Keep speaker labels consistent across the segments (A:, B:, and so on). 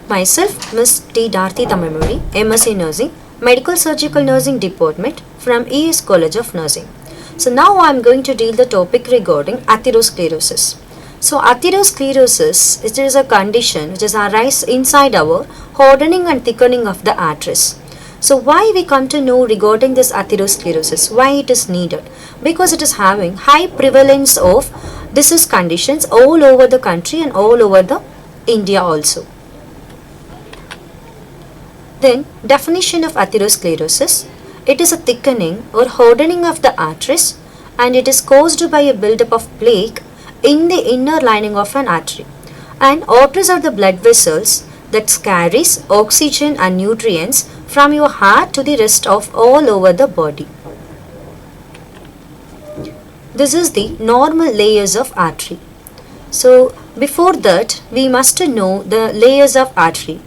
A: Myself, Ms.T. Darthi Tamilmozhi, M.Sc Nursing, Medical Surgical Nursing Department from ES College of Nursing. So now I am going to deal the topic regarding atherosclerosis. So atherosclerosis, it is a condition which is arise inside our hardening and thickening of the arteries. So why we come to know regarding this atherosclerosis, why it is needed? Because it is having high prevalence of disease conditions all over the country and all over the India also. Then definition of atherosclerosis, it is a thickening or hardening of the arteries and it is caused by a buildup of plaque in the inner lining of an artery. And arteries are the blood vessels that carries oxygen and nutrients from your heart to the rest of all over the body. This is the normal layers of artery. So before that we must know the layers of artery.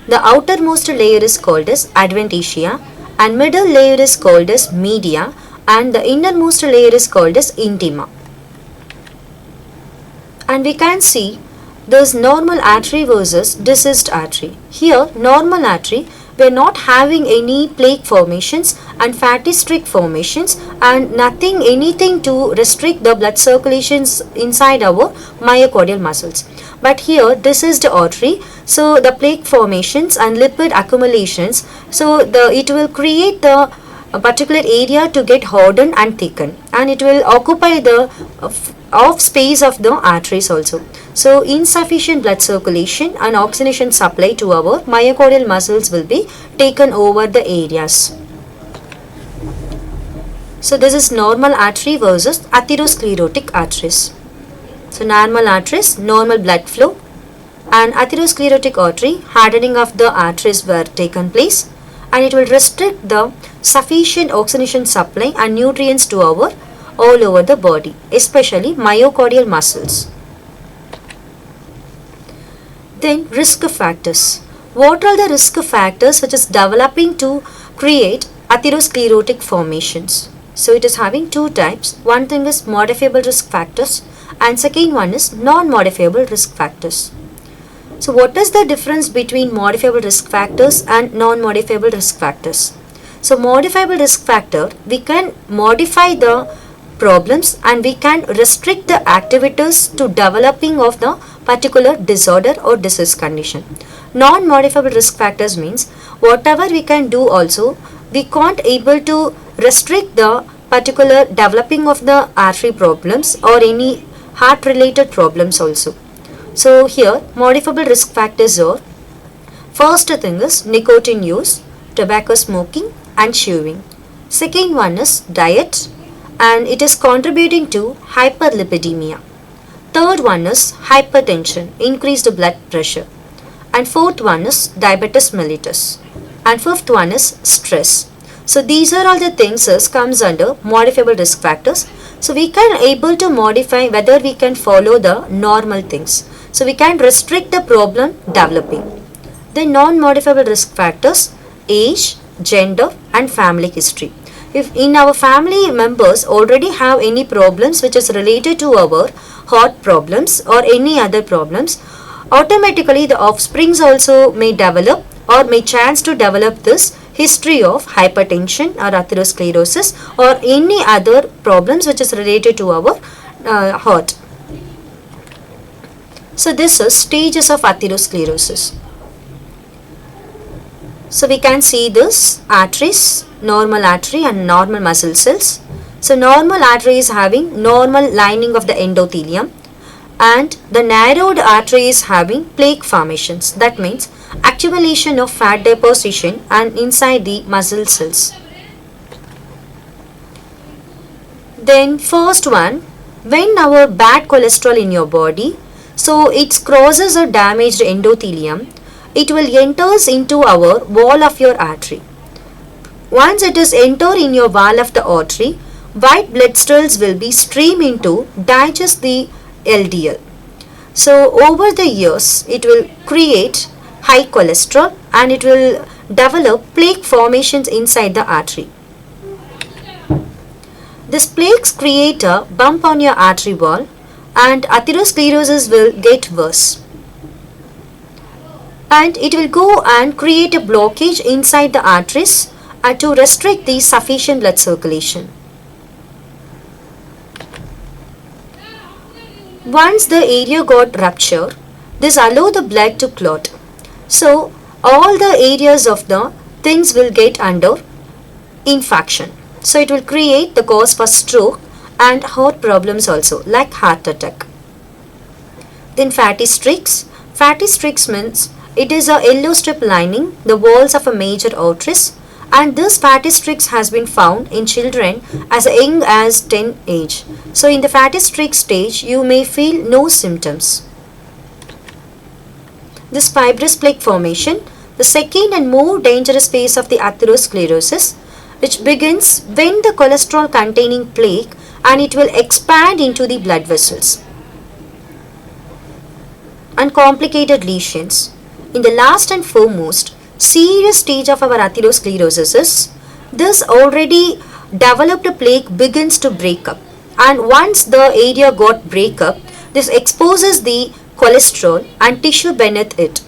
A: The outermost layer is called as adventitia and middle layer is called as media and the innermost layer is called as intima. And we can see this normal artery versus diseased artery. Here normal artery, we are not having any plaque formations and fatty streak formations and anything to restrict the blood circulations inside our myocardial muscles. But here this is the artery, so the plaque formations and lipid accumulations, so it will create the particular area to get hardened and thickened and it will occupy the off space of the arteries also. So insufficient blood circulation and oxygenation supply to our myocardial muscles will be taken over the areas. So this is normal artery versus atherosclerotic arteries. So normal arteries, normal blood flow, and atherosclerotic artery, hardening of the arteries were taken place and it will restrict the sufficient oxygenation supply and nutrients to our all over the body, especially myocardial muscles. Then risk factors. What are the risk factors which is developing to create atherosclerotic formations? So it is having two types. One thing is modifiable risk factors and second one is non-modifiable risk factors. So what is the difference between modifiable risk factors and non-modifiable risk factors? So modifiable risk factor, we can modify the problems and we can restrict the activities to developing of the particular disorder or disease condition. Non-modifiable risk factors means whatever we can do also, we can't able to restrict the particular developing of the artery problems or any heart related problems also. So here modifiable risk factors are, first thing is nicotine use, tobacco smoking and chewing. Second one is diet and it is contributing to hyperlipidemia. Third one is hypertension, increased blood pressure. And fourth one is diabetes mellitus. And fifth one is stress. So these are all the things that comes under modifiable risk factors. So we can able to modify whether we can follow the normal things. So we can restrict the problem developing. The non-modifiable risk factors, age, gender and family history. If in our family members already have any problems which is related to our heart problems or any other problems, automatically the offsprings also may develop or may chance to develop this history of hypertension or atherosclerosis or any other problems which is related to our heart. So this is stages of atherosclerosis. So we can see this arteries, normal artery and normal muscle cells. So normal artery is having normal lining of the endothelium and the narrowed artery is having plaque formations. That means accumulation of fat deposition and inside the muscle cells. Then first one, when our bad cholesterol in your body, so it crosses a damaged endothelium, it will enters into our wall of your artery. Once it is enter in your wall of the artery, white blood cells will be stream into digest the LDL. So over the years it will create high cholesterol and it will develop plaque formations inside the artery. These plaques create a bump on your artery wall and atherosclerosis will get worse. and it will go and create a blockage inside the arteries to restrict the sufficient blood circulation. Once the area got ruptured, this allows the blood to clot. So all the areas of the things will get under infarction. So it will create the cause for stroke and heart problems also, like heart attack. Then fatty streaks. Fatty streaks means it is a yellow strip lining the walls of a major arteries, and this fatty streaks has been found in children as young as 10 age. So in the fatty streak stage you may feel no symptoms. This fibrous plaque formation, the second and more dangerous phase of the atherosclerosis, which begins when the cholesterol containing plaque and it will expand into the blood vessels. And complicated lesions. In the last and foremost serious stage of our atherosclerosis is this already developed plaque begins to break up, and once the area got break up, this exposes the cholesterol and tissue beneath it,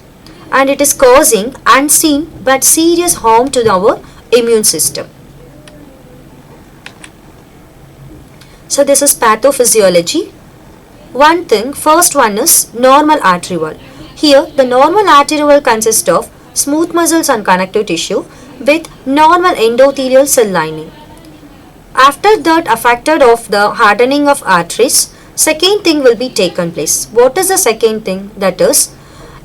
A: and it is causing unseen but serious harm to our immune system. So this is pathophysiology. One thing, first one is normal artery wall. Here the normal artery wall consists of smooth muscles and connective tissue with normal endothelial cell lining. After that affected of the hardening of arteries, second thing will be taken place. What is the second thing? That is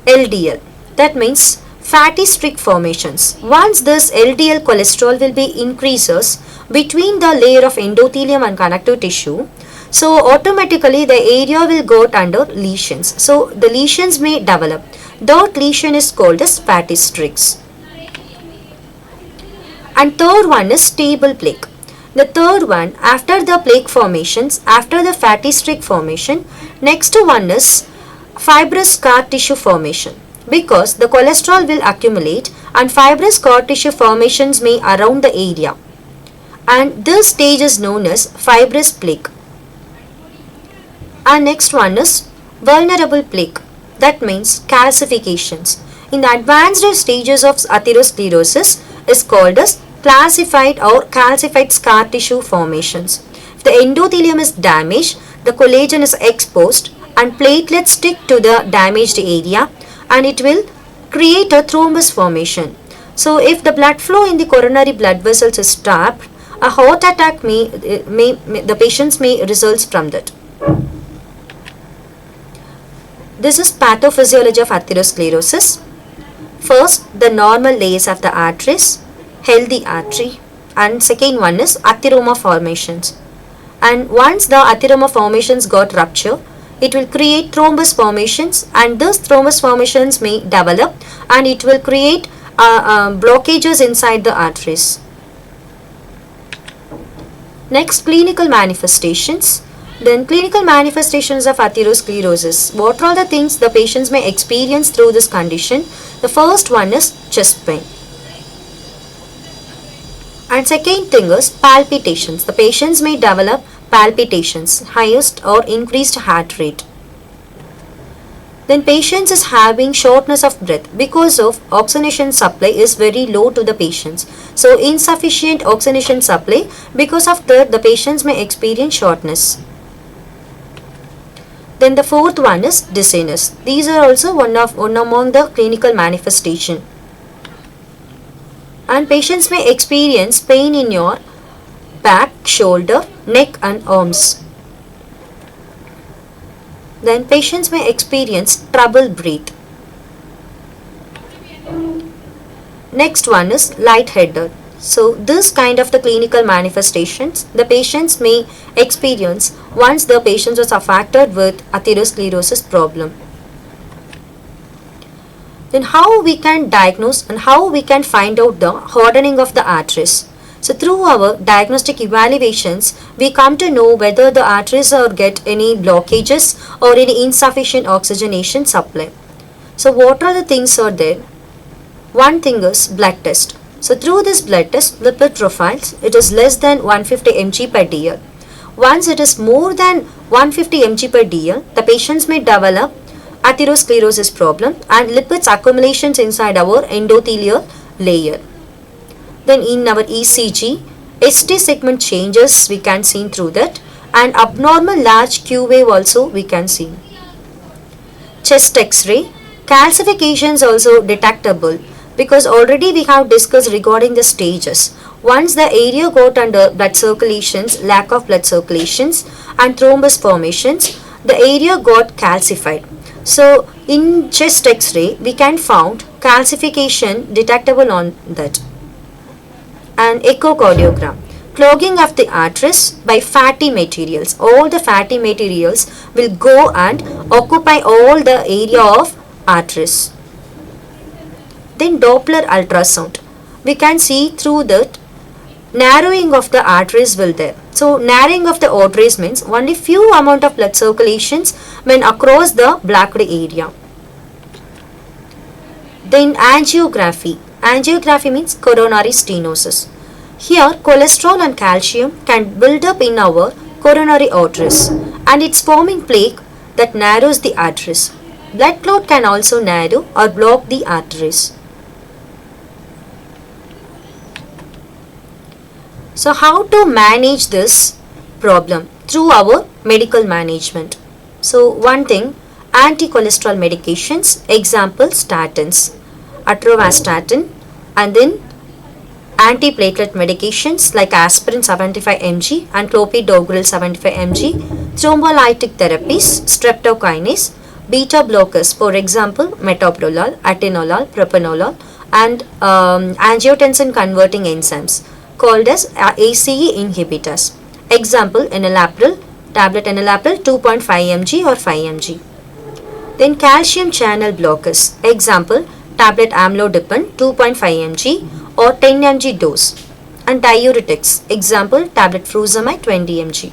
A: LDL. That means fatty streak formations. Once this LDL cholesterol will be increases between the layer of endothelium and connective tissue, so automatically the area will go under lesions. So the lesions may develop. That lesion is called as fatty streaks. And third one is stable plaque. The third one, after the plaque formations, after the fatty streak formation, next one is fibrous scar tissue formation, because the cholesterol will accumulate and fibrous scar tissue formations may around the area, and this stage is known as fibrous plaque. And next one is vulnerable plaque. That means calcifications. In the advanced stages of atherosclerosis is called as classified or calcified scar tissue formations. If the endothelium is damaged, the collagen is exposed and platelets stick to the damaged area, and it will create a thrombus formation. So if the blood flow in the coronary blood vessels is stopped, a heart attack the patients may result from that. This is pathophysiology of atherosclerosis. First, the normal layers of the arteries, healthy artery, and second one is atheroma formations. And once the atheroma formations got ruptured, it will create thrombus formations, and those thrombus formations may develop and it will create blockages inside the arteries. Next, clinical manifestations. Then clinical manifestations of atherosclerosis. What are the things the patients may experience through this condition? The first one is chest pain. And second thing is palpitations. The patients may develop palpitations, highest or increased heart rate. Then patients is having shortness of breath because of oxygenation supply is very low to the patients. So insufficient oxygenation supply, because of that the patients may experience shortness. Then the fourth one is dizziness. These are also one among the clinical manifestation. And patients may experience pain in your back, shoulder, neck and arms. Then patients may experience trouble breathe. Next one is lightheaded. So this kind of the clinical manifestations the patients may experience once the patient was affected with atherosclerosis problem. Then how we can diagnose and how we can find out the hardening of the arteries. So through our diagnostic evaluations, we come to know whether the arteries get any blockages or any insufficient oxygenation supply. So what are the things are there? One thing is blood test. So through this blood test, lipid profiles, it is less than 150 mg per dl. Once it is more than 150 mg per dl, the patients may develop atherosclerosis problem and lipids accumulations inside our endothelial layer. Then in our ECG, ST segment changes we can see through that, and abnormal large Q wave also we can see. Chest X-ray, calcifications also detectable because already we have discussed regarding the stages. Once the area got under blood circulations, lack of blood circulations and thrombus formations, the area got calcified. So in chest X-ray we can found calcification detectable on that. And echocardiogram, clogging of the arteries by fatty materials. All the fatty materials will go and occupy all the area of arteries. Then Doppler ultrasound, we can see through that narrowing of the arteries will there. So narrowing of the arteries means only few amount of blood circulations when across the blocked area. Then angiography. Angiography means coronary stenosis. Here cholesterol and calcium can build up in our coronary arteries and it's forming plaque that narrows the arteries. Blood clot can also narrow or block the arteries. So how to manage this problem? Through our medical management. So one thing, anti-cholesterol medications, example statins, atorvastatin, and then antiplatelet medications like aspirin 75 mg and clopidogrel 75 mg, thrombolytic therapies, streptokinase, beta blockers, for example metoprolol, atenolol, propanolol, and angiotensin converting enzymes called as ACE inhibitors. Example enalapril, tablet enalapril 2.5 mg or 5 mg. Then calcium channel blockers. Example tablet amlodipine 2.5 mg or 10 mg dose. And diuretics. Example tablet furosemide 20 mg.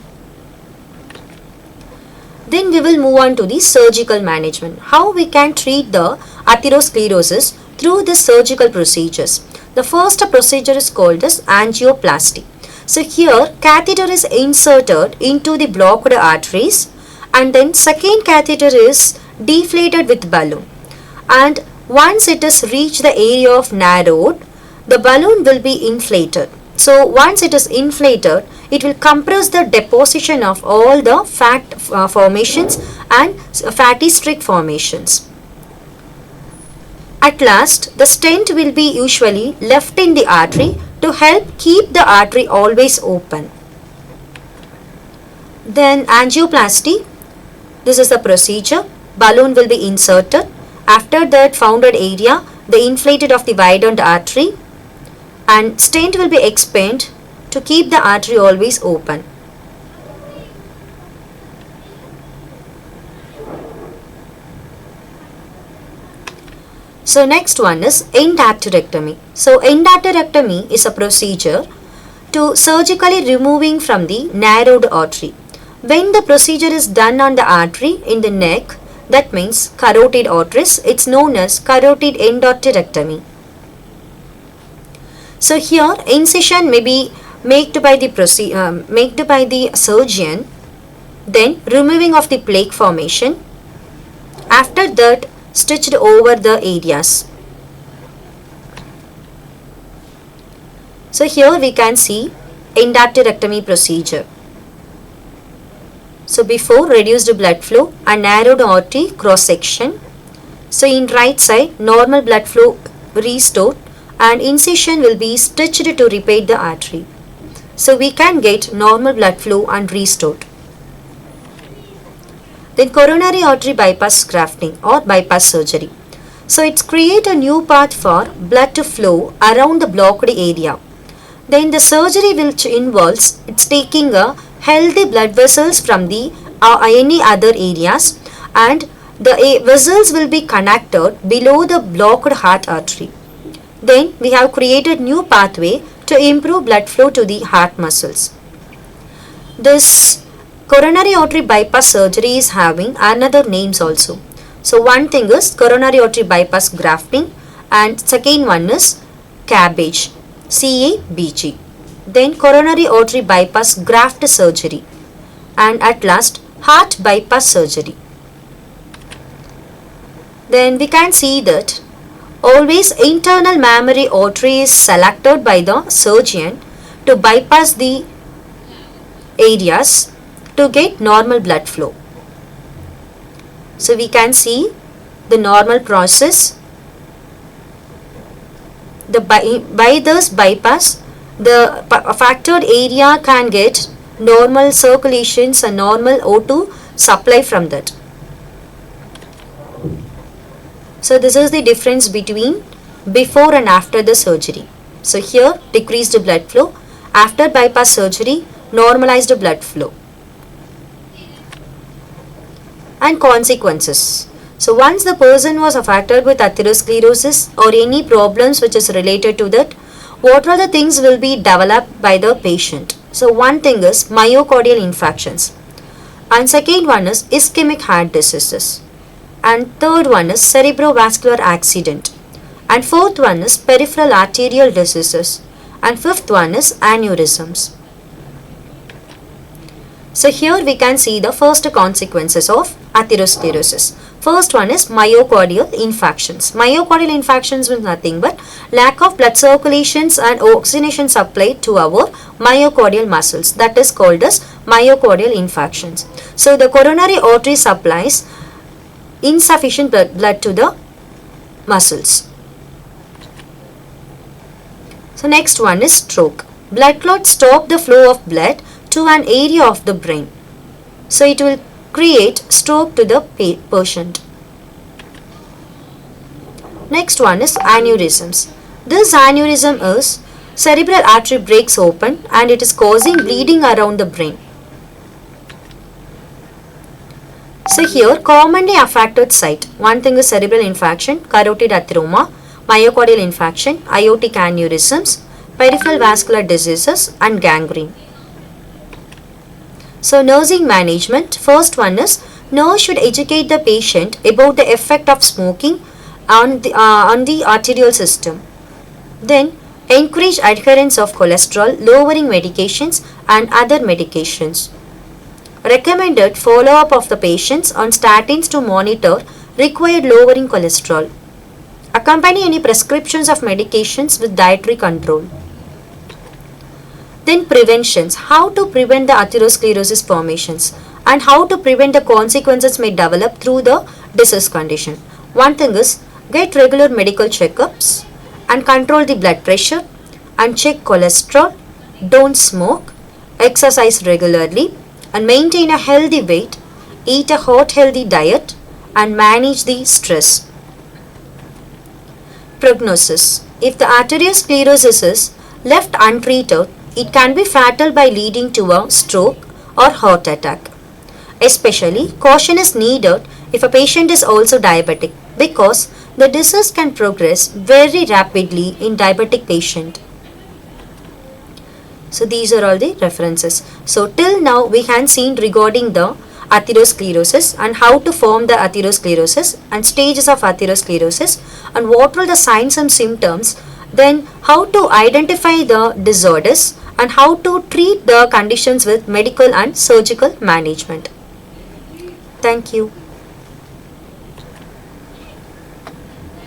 A: Then we will move on to the surgical management. How we can treat the atherosclerosis through the surgical procedures. The first procedure is called as angioplasty. So here catheter is inserted into the blocked arteries and then second catheter is deflated with balloon, and once it has reached the area of narrowed, the balloon will be inflated. So once it is inflated, it will compress the deposition of all the fat formations and fatty streak formations. At last, the stent will be usually left in the artery to help keep the artery always open. Then angioplasty, this is the procedure. Balloon will be inserted. After that founded area, the inflated of the widened artery, and stent will be expanded to keep the artery always open. So next one is endarterectomy. So endarterectomy is a procedure to surgically removing from the narrowed artery. When the procedure is done on the artery in the neck, that means carotid arteries, it's known as carotid endarterectomy. So here incision may be made by the surgeon, then removing of the plaque formation. After that, stitched over the areas. So here we can see endarterectomy procedure. So before, reduced blood flow and narrowed artery cross section. So in right side, normal blood flow restored and incision will be stitched to repair the artery. So we can get normal blood flow and restored. Then coronary artery bypass grafting or bypass surgery. So it's create a new path for blood to flow around the blocked area. Then the surgery which involves it's taking a healthy blood vessels from the any other areas, and the vessels will be connected below the blocked heart artery. Then we have created new pathway to improve blood flow to the heart muscles. This coronary artery bypass surgery is having another names also. So one thing is coronary artery bypass grafting and second one is CABG, CABG. Then coronary artery bypass graft surgery, and at last heart bypass surgery. then we can see that always internal mammary artery is selected by the surgeon to bypass the areas to get normal blood flow. So we can see the normal process. By this bypass, the affected area can get normal circulations and normal O2 supply from that. So this is the difference between before and after the surgery. So here decreased blood flow, after bypass surgery normalized blood flow. And consequences. So once the person was affected with atherosclerosis or any problems which is related to that, what are the things will be developed by the patient? So one thing is myocardial infarctions, and second one is ischemic heart diseases, and third one is cerebrovascular accident, and fourth one is peripheral arterial diseases, and fifth one is aneurysms. So here we can see the first consequences of atherosclerosis. First one is myocardial infarctions. Myocardial infarctions means nothing but lack of blood circulations and oxygenation supply to our myocardial muscles. That is called as myocardial infarctions. So the coronary artery supplies insufficient blood to the muscles. So next one is stroke. Blood clots stop the flow of blood to an area of the brain. So it will create stroke to the patient. Next one is aneurysms. This aneurysm is cerebral artery breaks open and it is causing bleeding around the brain. So here commonly affected site. One thing is cerebral infarction, carotid atheroma, myocardial infarction, aortic aneurysms, peripheral vascular diseases and gangrene. So nursing management, first one is nurse should educate the patient about the effect of smoking on the arterial system. Then encourage adherence of cholesterol lowering medications and other medications. Recommended follow-up of the patients on statins to monitor required lowering cholesterol. Accompany any prescriptions of medications with dietary control. Then preventions, how to prevent the atherosclerosis formations and how to prevent the consequences may develop through the disease condition. One thing is get regular medical checkups and control the blood pressure and check cholesterol, don't smoke, exercise regularly and maintain a healthy weight, eat a hot healthy diet and manage the stress. Prognosis, if the atherosclerosis is left untreated, it can be fatal by leading to a stroke or heart attack. Especially, caution is needed if a patient is also diabetic because the disease can progress very rapidly in diabetic patient. So these are all the references. So till now we have seen regarding the atherosclerosis and how to form the atherosclerosis and stages of atherosclerosis and what are the signs and symptoms, then how to identify the disorders and how to treat the conditions with medical and surgical management. Thank you.